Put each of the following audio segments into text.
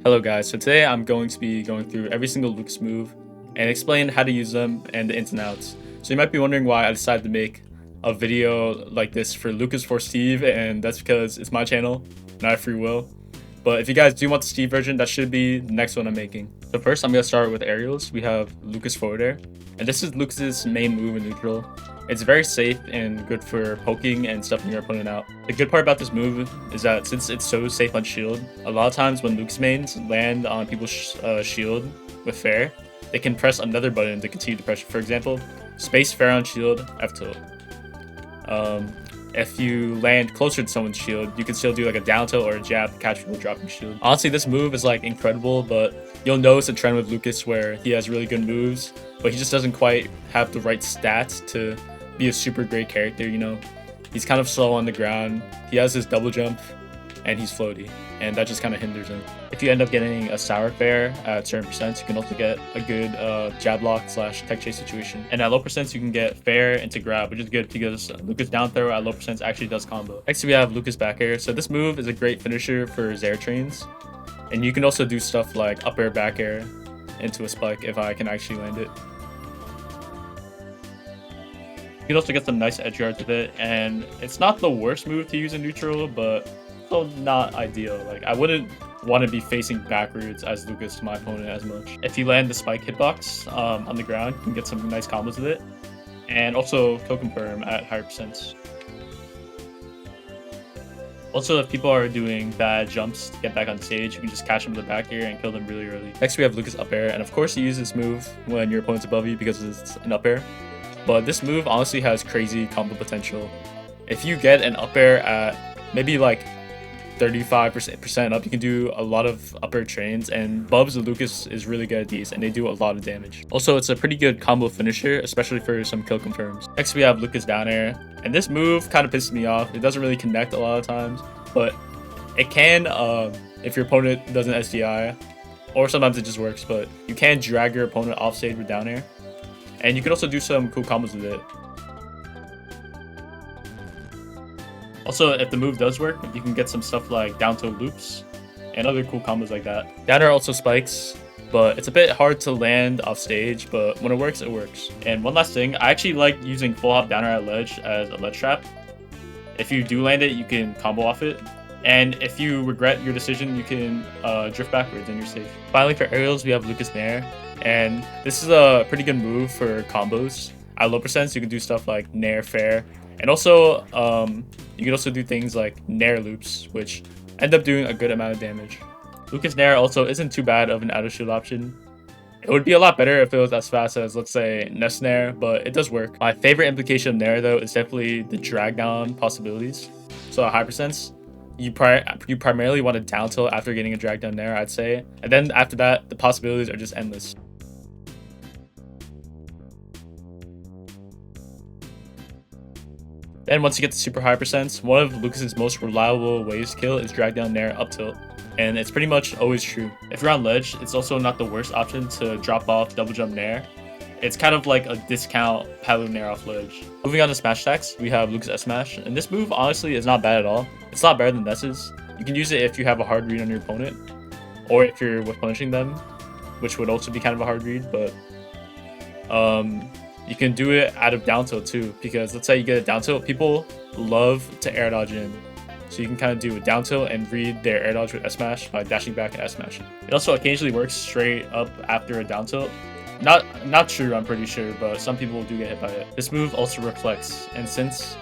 Hello guys, so today I'm going to be going through every single Lucas move and explain how to use them and the ins and outs. So you might be wondering why I decided to make a video like this for Lucas for Steve, and that's because it's my channel and I have free will. But if you guys do want the Steve version, that should be the next one I'm making. So first I'm going to start with aerials. We have Lucas forward air, and this is Lucas's main move in neutral. It's very safe and good for poking and stuffing your opponent out. The good part about this move is that since it's so safe on shield, a lot of times when Lucas mains land on people's shield with fair, they can press another button to continue the pressure. For example, space fair on shield, F tilt. If you land closer to someone's shield, you can still do like a down tilt or a jab to catch people dropping shield. Honestly, this move is like incredible, but you'll notice a trend with Lucas where he has really good moves, but he just doesn't quite have the right stats to be a super great character, you know? He's kind of slow on the ground, he has his double jump, and he's floaty, and that just kind of hinders him. If you end up getting a sour fair at certain percents, you can also get a good jab lock / tech chase situation. And at low percents, you can get fair into grab, which is good because Lucas down throw at low percents actually does combo. Next, we have Lucas back air. So this move is a great finisher for Zair trains, and you can also do stuff like up air, back air into a spike if I can actually land it. You can also get some nice edge guards with it, and it's not the worst move to use in neutral, but still not ideal. Like, I wouldn't want to be facing backwards as Lucas to my opponent as much. If you land the spike hitbox on the ground, you can get some nice combos with it, and also kill confirm at higher percents. Also, if people are doing bad jumps to get back on stage, you can just catch them with the back air and kill them really early. Next, we have Lucas up air, and of course you use this move when your opponent's above you because it's an up air. But this move honestly has crazy combo potential. If you get an up air at maybe like 35% up, you can do a lot of up air trains, and Bubs and Lucas is really good at these, and they do a lot of damage. Also, it's a pretty good combo finisher, especially for some kill confirms. Next, we have Lucas down air, and this move kind of pisses me off. It doesn't really connect a lot of times, but it can if your opponent doesn't SDI, or sometimes it just works, but you can drag your opponent off stage with down air. And you can also do some cool combos with it. Also, if the move does work, you can get some stuff like down tilt loops and other cool combos like that. Down air also spikes, but it's a bit hard to land off stage, but when it works, it works. And one last thing, I actually like using full hop down air at ledge as a ledge trap. If you do land it, you can combo off it. And if you regret your decision, you can drift backwards and you're safe. Finally, for aerials, we have Lucas Nair. And this is a pretty good move for combos. At low percents, you can do stuff like Nair fair. And also, you can also do things like Nair loops, which end up doing a good amount of damage. Lucas Nair also isn't too bad of an out of shield option. It would be a lot better if it was as fast as, let's say, Nest Nair, but it does work. My favorite implication of Nair, though, is definitely the drag down possibilities. So at high percents, you primarily want to down tilt after getting a drag down Nair, I'd say. And then after that, the possibilities are just endless. Then once you get to super high percents, one of Lucas's most reliable ways to kill is drag down Nair up tilt. And it's pretty much always true. If you're on ledge, it's also not the worst option to drop off double jump Nair. It's kind of like a discount Palu Nair off ledge. Moving on to smash attacks, we have Lucas S smash, and this move honestly is not bad at all. It's not better than Ness's. You can use it if you have a hard read on your opponent, or if you're with punishing them, which would also be kind of a hard read, but you can do it out of down tilt too, because let's say you get a down tilt, people love to air dodge in. So you can kind of do a down tilt and read their air dodge with S smash by dashing back and S smashing. It also occasionally works straight up after a down tilt. Not true, I'm pretty sure, but some people do get hit by it. This move also reflects, and since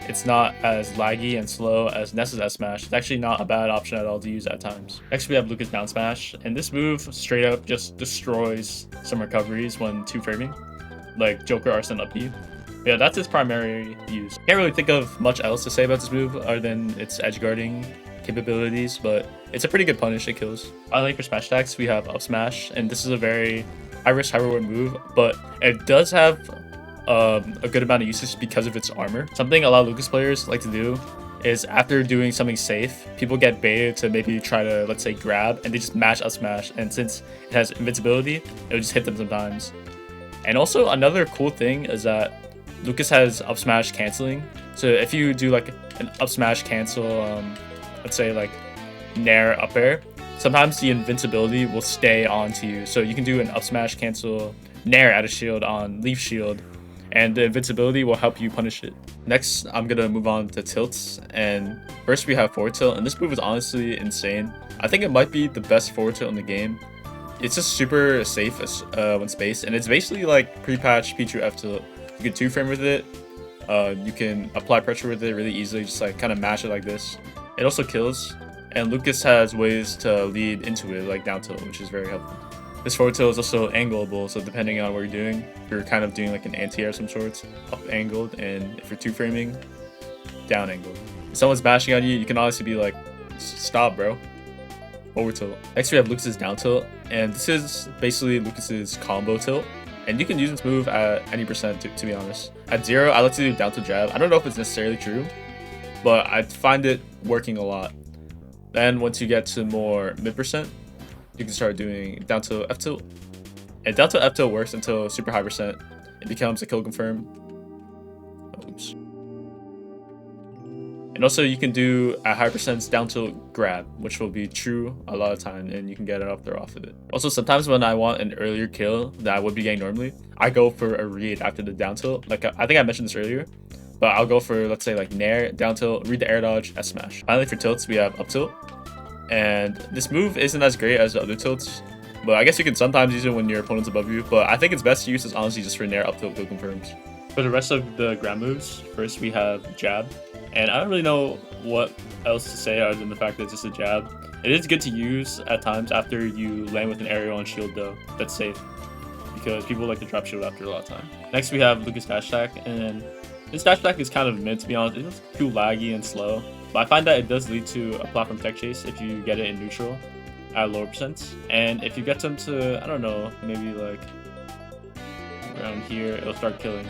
it's not as laggy and slow as Ness's S smash, it's actually not a bad option at all to use at times. Next, we have Lucas down smash, and this move straight up just destroys some recoveries when 2-framing, like Joker Arson up B. Yeah, that's its primary use. Can't really think of much else to say about this move other than its edge guarding capabilities, but it's a pretty good punish. It kills. Finally, for smash attacks, we have up smash, and this is a very high risk, high reward move, but it does have a good amount of usage because of its armor. Something a lot of Lucas players like to do is after doing something safe, people get baited to maybe try to, let's say, grab, and they just mash up smash, and since it has invincibility, it'll just hit them sometimes. And also another cool thing is that Lucas has up smash canceling. So if you do like an up smash cancel, let's say like Nair up air, Sometimes the invincibility will stay onto you, so you can do an up smash cancel, nair out of shield on leaf shield, and the invincibility will help you punish it. Next, I'm gonna move on to tilts, and first we have forward tilt, and this move is honestly insane. I think it might be the best forward tilt in the game. It's just super safe when spaced, and it's basically like pre-patch Pichu F tilt. You can 2-frame with it, you can apply pressure with it really easily, just like kind of mash it like this. It also kills, and Lucas has ways to lead into it like down tilt, which is very helpful. This forward tilt is also angleable, so depending on what you're doing, if you're kind of doing like an anti-air of some sorts, up angled, and if you're 2-framing, down angled. If someone's bashing on you, you can honestly be like, stop bro. Forward tilt. Next we have Lucas's down tilt, and this is basically Lucas's combo tilt. And you can use this move at any percent to be honest. At 0, I like to do down tilt jab. I don't know if it's necessarily true, but I find it working a lot. Then once you get to more mid percent, you can start doing down tilt F tilt. And down tilt F tilt works until super high percent. It becomes a kill confirm. Oops. And also you can do at high percents down tilt grab, which will be true a lot of time, and you can get it up there off of it. Also sometimes when I want an earlier kill that I would be getting normally, I go for a read after the down tilt. Like I think I mentioned this earlier, but I'll go for, let's say like nair, down tilt, read the air dodge, S smash. Finally for tilts we have up tilt. And this move isn't as great as the other tilts, but I guess you can sometimes use it when your opponent's above you, but I think it's best to use this honestly just for nair, up tilt, kill confirms. For the rest of the ground moves, first we have jab. And I don't really know what else to say other than the fact that it's just a jab. It is good to use at times after you land with an aerial on shield though. That's safe, because people like to drop shield after a lot of time. Next we have Lucas dash attack, and this dash attack is kind of mid to be honest. It's too laggy and slow. But I find that it does lead to a platform tech chase if you get it in neutral at lower percents. And if you get them to, I don't know, maybe like around here, it'll start killing.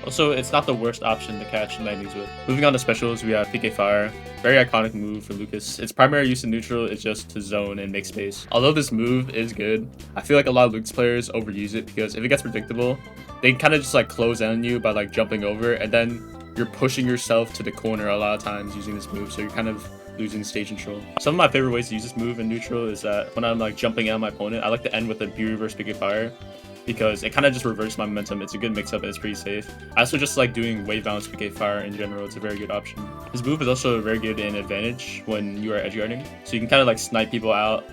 Also, it's not the worst option to catch landings with. Moving on to specials, we have PK Fire. Very iconic move for Lucas. Its primary use in neutral is just to zone and make space. Although this move is good, I feel like a lot of Lucas players overuse it because if it gets predictable, they kind of just like close in on you by like jumping over, and then you're pushing yourself to the corner a lot of times using this move, so you're kind of losing stage control. Some of my favorite ways to use this move in neutral is that when I'm like jumping out my opponent, I like to end with a B reverse PK Fire, because it kind of just reverses my momentum. It's a good mix-up and it's pretty safe. I also just like doing wave bounce PK Fire in general. It's a very good option. This move is also very good in advantage when you are edge guarding, so you can kind of like snipe people out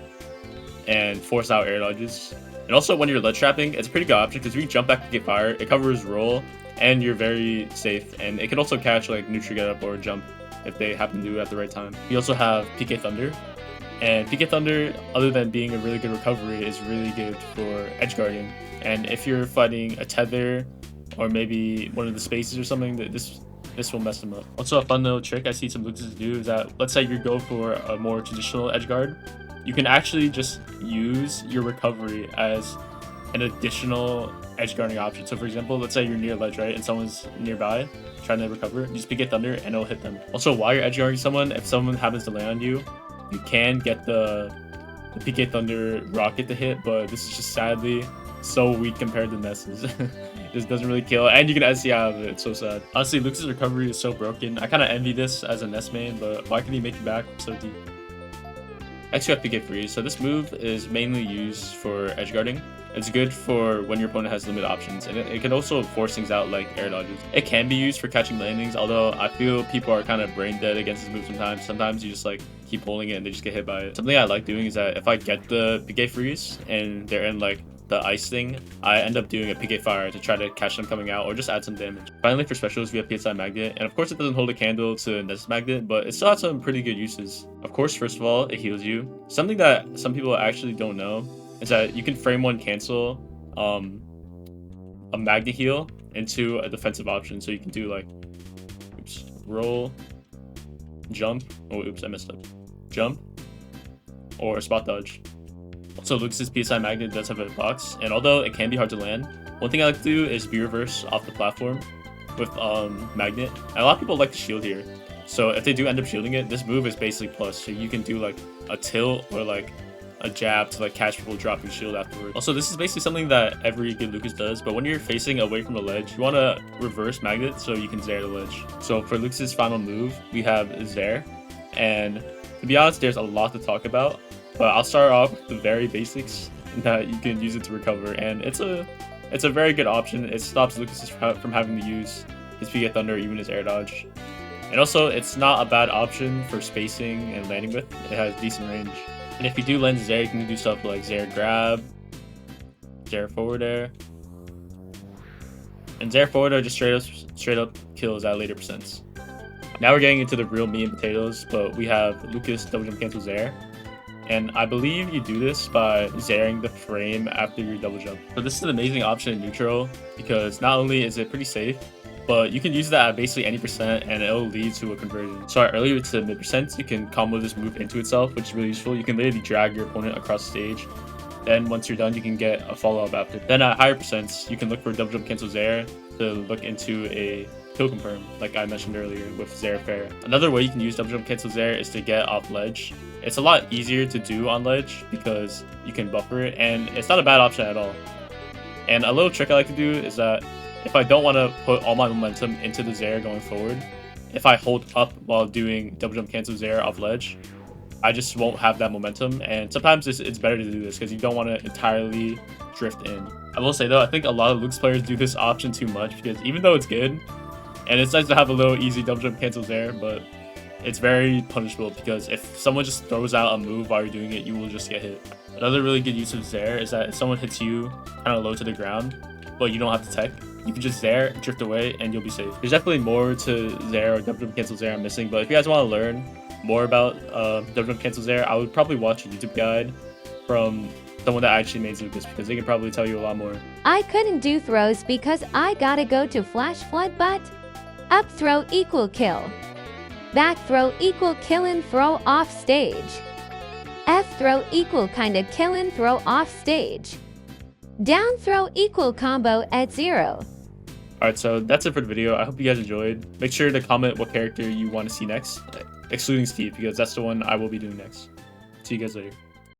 and force out air dodges. And also when you're ledge trapping, it's a pretty good option because if you jump back PK Fire, it covers roll and you're very safe, and it can also catch like neutral get up or jump if they happen to do it at the right time. We also have PK Thunder. And PK Thunder, other than being a really good recovery, is really good for edge guarding. And if you're fighting a tether or maybe one of the spaces or something, that this will mess them up. Also, a fun little trick I see some Lucases do is that, let's say you go for a more traditional edge guard, you can actually just use your recovery as an additional edge guarding option. So for example, let's say you're near ledge, right, and someone's nearby trying to recover, you just PK Thunder and it'll hit them. Also, while you're edge guarding someone, if someone happens to land on you, you can get the PK Thunder rocket to hit, but this is just sadly so weak compared to Ness's. It just doesn't really kill, and you can SC out of it. It's so sad. Honestly, Lucas's recovery is so broken. I kind of envy this as a Ness main, but why can he make it back so deep? Next you have PK Freeze. So this move is mainly used for edge guarding. It's good for when your opponent has limited options, and it can also force things out like air dodges. It can be used for catching landings, although I feel people are kind of brain dead against this move sometimes. Sometimes you just like keep holding it and they just get hit by it. Something I like doing is that if I get the PK Freeze and they're in like the ice thing, I end up doing a PK Fire to try to catch them coming out or just add some damage. Finally, for specials, we have PSI Magnet, and of course it doesn't hold a candle to Ness's Magnet, but it still has some pretty good uses. Of course, first of all, it heals you. Something that some people actually don't know is that you can frame one cancel a Magnet heal into a defensive option, so you can do like, oops, roll, jump, oh oops, I messed up, jump, or a spot dodge. Also, Lucas's PSI Magnet does have a box, and although it can be hard to land, one thing I like to do is B-reverse off the platform with Magnet. And a lot of people like to shield here, so if they do end up shielding it, this move is basically plus, so you can do like a tilt or like a jab to like catch people dropping shield afterward. Also, this is basically something that every good Lucas does, but when you're facing away from the ledge, you want to reverse Magnet so you can Zair the ledge. So for Lucas's final move, we have Zair, and to be honest, there's a lot to talk about, but I'll start off with the very basics that you can use it to recover, and it's a very good option. It stops Lucas from having to use his PK Thunder, even his air dodge. And also, it's not a bad option for spacing and landing with. It has decent range. And if you do land Zair, you can do stuff like Zair grab, Zair forward air, and Zair forward air just straight up kills at later percents. Now we're getting into the real meat and potatoes, but we have Lucas double jump cancel Zair. And I believe you do this by Zairing the frame after your double jump. So this is an amazing option in neutral because not only is it pretty safe, but you can use that at basically any percent and it'll lead to a conversion. So at earlier to mid percent, you can combo this move into itself, which is really useful. You can literally drag your opponent across the stage. Then once you're done, you can get a follow-up after. Then at higher percents, you can look for double jump cancel Zair to look into a kill confirm, like I mentioned earlier with Zair Fair. Another way you can use double jump cancel Zair is to get off ledge. It's a lot easier to do on ledge because you can buffer it, and it's not a bad option at all. And a little trick I like to do is that if I don't want to put all my momentum into the Zair going forward, if I hold up while doing double jump cancel Zair off ledge, I just won't have that momentum, and sometimes it's better to do this because you don't want to entirely drift in. I will say though, I think a lot of Luke's players do this option too much because even though it's good, and it's nice to have a little easy double jump cancel Zair, but it's very punishable because if someone just throws out a move while you're doing it, you will just get hit. Another really good use of Zair is that if someone hits you kind of low to the ground, but you don't have to tech, you can just Zair, drift away, and you'll be safe. There's definitely more to Zair or double jump cancel Zair I'm missing, but if you guys want to learn more about double jump cancel Zair, I would probably watch a YouTube guide from someone that actually made Lucas because they can probably tell you a lot more. I couldn't do throws because I gotta go to flash flood, but up throw equal kill. Back throw equal kill and throw off stage. F throw equal kinda kill and throw off stage. Down throw equal combo at 0. Alright, so that's it for the video. I hope you guys enjoyed. Make sure to comment what character you want to see next, excluding Steve, because that's the one I will be doing next. See you guys later.